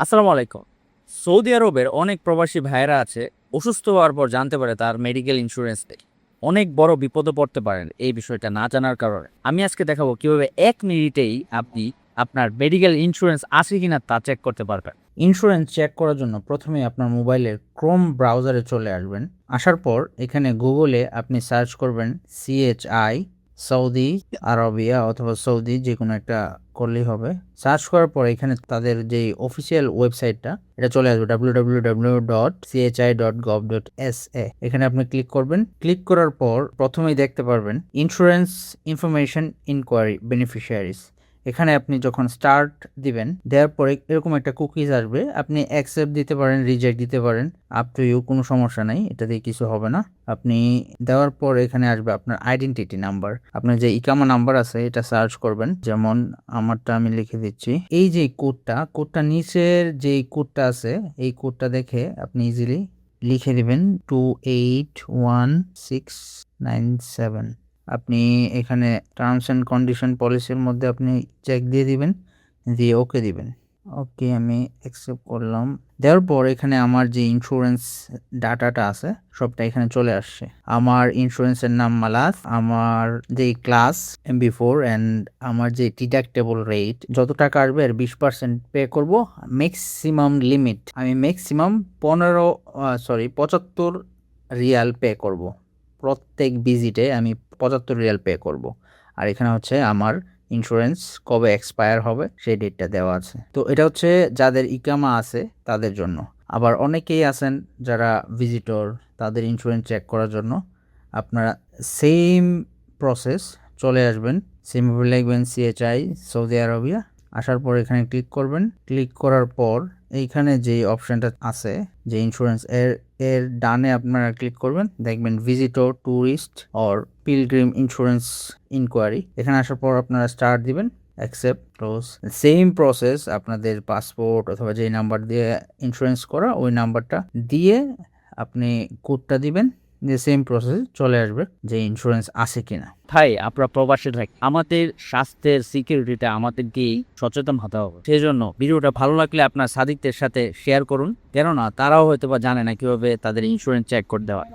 আসসালামু আলাইকুম। সৌদি আরবের অনেক প্রবাসী ভাইয়েরা আছে, অসুস্থ হওয়ার পর জানতে পারে তার মেডিকেল ইন্স্যুরেন্স নেই। অনেক বড় বিপদে পড়তে পারেন এই বিষয়টা না জানার কারণে। আমি আজকে দেখাবো কিভাবে ১ মিনিটেই আপনি আপনার মেডিকেল ইন্স্যুরেন্স আছে কিনা তা চেক করতে পারবেন। ইন্স্যুরেন্স চেক করার জন্য প্রথমে আপনার মোবাইলের ক্রোম ব্রাউজারে চলে আসবেন। আসার পর এখানে গুগলে আপনি সার্চ করবেন CHI সৌদি আরবিয়া অথবা সৌদি যে কোনো একটা করলেই হবে। সার্চ করার পর এখানে তাদের যে অফিসিয়াল ওয়েবসাইটটা এটা চলে আসবে www.chi.gov.sa। এখানে আপনি ক্লিক করবেন। ক্লিক করার পর প্রথমেই দেখতে পারবেন ইন্স্যুরেন্স ইনফরমেশন ইনকোয়ারি বেনিফিশিয়ারিজ। এখানে আপনি যখন স্টার্ট দিবেন, দেওয়ার পরে এরকম একটা কুকিজ আসবে। আপনি অ্যাকসেপ্ট দিতে পারেন, রিজেক্ট দিতে পারেন, আপ টু ইউ, কোনো সমস্যা নাই, এটা দিয়ে কিছু হবে না। আপনি দেওয়ার পর এখানে আসবে আপনার আইডেন্টিটি নাম্বার। আপনার যে ইকামা নাম্বার আছে এটা সার্চ করবেন, যেমন আমারটা আমি লিখে দিচ্ছি। এই যে কোডটা নিচের যে কোডটা আছে এই কোডটা দেখে আপনি ইজিলি লিখে দিবেন 281697। আপনি এখানে টার্মস অ্যান্ড কন্ডিশন পলিসির মধ্যে আপনি চেক দিয়ে দিবেন, দিয়ে ওকে দিবেন। ওকে, আমি অ্যাকসেপ্ট করলাম। দেওয়ার পর এখানে আমার যে ইন্স্যুরেন্স ডাটাটা আছে সবটা এখানে চলে আসছে। আমার ইন্স্যুরেন্সের নাম মালাস, আমার যে ক্লাস MB4 অ্যান্ড আমার যে ডিডাক্টেবল রেট যত টাকা আসবে এর 20% পে করব। ম্যাক্সিমাম লিমিট আমি ম্যাক্সিমাম 75 রিয়াল পে করব। প্রত্যেক ভিজিটে আমি 75 রিয়াল পে করব। আর এখানে হচ্ছে আমার ইন্স্যুরেন্স কবে এক্সপায়ার হবে সেই ডেটটা দেওয়া আছে। তো এটা হচ্ছে যাদের ইকামা আছে তাদের জন্য। আবার অনেকেই আছেন যারা ভিজিটর, তাদের ইন্স্যুরেন্স চেক করার জন্য আপনারা সেম প্রসেস চলে আসবেন। সেমভাবে লিখবেন CHI সৌদি আরবিয়া। আসার পর এখানে ক্লিক করবেন। ক্লিক করার পর এইখানে যে অপশনটা আছে যে ইন্স্যুরেন্স এর ডানে আপনারা ক্লিক করবেন, দেখবেন visitor, tourist or pilgrim insurance inquiry. এখানে আসার পর আপনারা স্টার্ট দিবেন, অ্যাকসেপ্ট, ক্লোজ। সেম প্রসেস আপনাদের পাসপোর্ট অথবা যে নাম্বার দিয়ে ইন্স্যুরেন্স করা ওই নাম্বারটা দিয়ে আপনি কোডটা দিবেন, যে সেম প্রসেস চলে আসবে যে ইন্স্যুরেন্স আছে কিনা। ভাই, আপনারা প্রবাসী থাকি, আমাদের স্বাস্থ্যের সিকিউরিটিটা আমাদেরকেই সচেতন হতে হবে। সেই জন্য ভিডিওটা ভালো লাগলে আপনার সাদিকদের সাথে শেয়ার করুন, কেননা তারাও হয়তো বা জানে না কিভাবে তাদের ইন্স্যুরেন্স চেক করতে হয়।